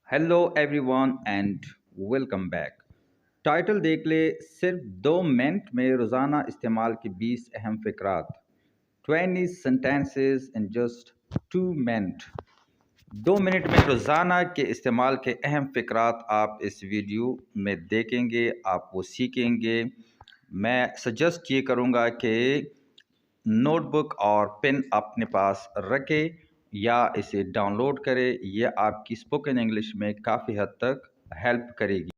Hello everyone and welcome back. Title देख ले। सिर्फ 2 मिनट में रोज़ाना इस्तेमाल के 20 अहम फ़िक्रात। 20 sentences in just 2 minute. 2 minute में रोज़ाना के इस्तेमाल के अहम फ़िक्रात आप इस वीडियो में देखेंगे, आप वो सीखेंगे। मैं सजेस्ट ये करूँगा कि नोटबुक और पेन अपने पास रखें या इसे डाउनलोड करें। यह आपकी स्पोकन इंग्लिश में काफ़ी हद तक हेल्प करेगी।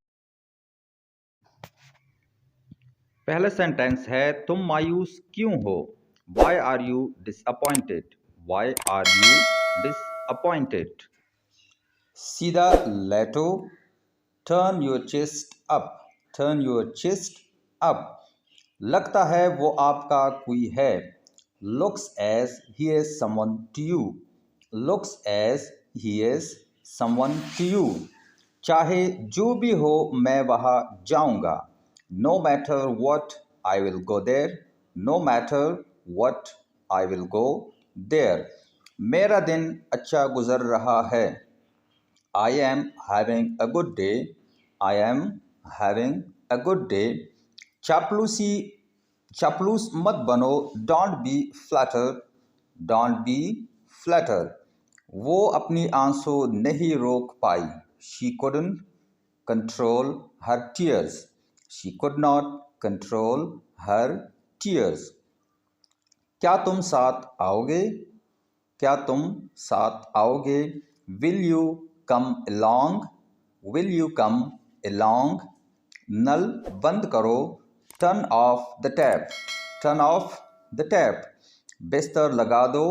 पहला सेंटेंस है, तुम मायूस क्यों हो? Why are you disappointed? Why are you disappointed? सीधा लेटो। Turn your chest up. Turn your chest up. लगता है वो आपका कोई है। Looks as he is someone to you. Looks as he is someone to you. चाहे जो भी हो मैं वहाँ जाऊँगा। No matter what I will go there. No matter what I will go there. मेरा दिन अच्छा गुजर रहा है। I am having a good day. I am having a good day. चापलूस मत बनो। Don't be flattered. Don't be flattered. वो अपनी आंसू नहीं रोक पाई। She couldn't control her tears. She could not control her tears. क्या तुम साथ आओगे? क्या तुम साथ आओगे? Will you come along? Will you come along? नल बंद करो। Turn off the tap. Turn off the tap. बिस्तर लगा दो।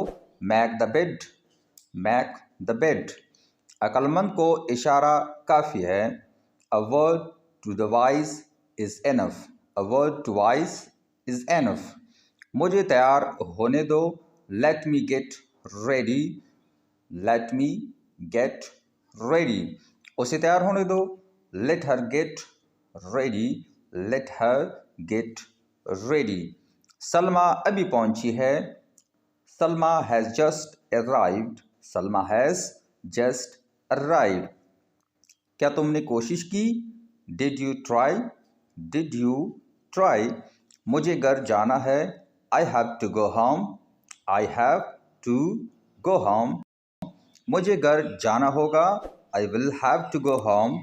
Make the bed. Make the bed. अक्लमंद को इशारा काफ़ी है। A word to the wise is enough. A word to wise is enough. मुझे तैयार होने दो। Let me get ready. Let me get ready. उसे तैयार होने दो। Let her get ready. Let her get ready. Salma अभी पहुंची है। Salma has just arrived. Salma has just arrived. क्या तुमने कोशिश की? Did you try? Did you try? मुझे घर जाना है। I have to go home. I have to go home. मुझे घर जाना होगा। I will have to go home.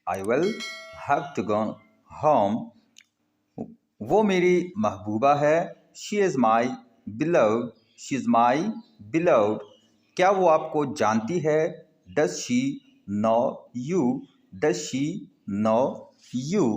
I will have to go home. वो मेरी महबूबा है। She is my beloved. She is my beloved. क्या वो आपको जानती है? Does she know you? Does she know you?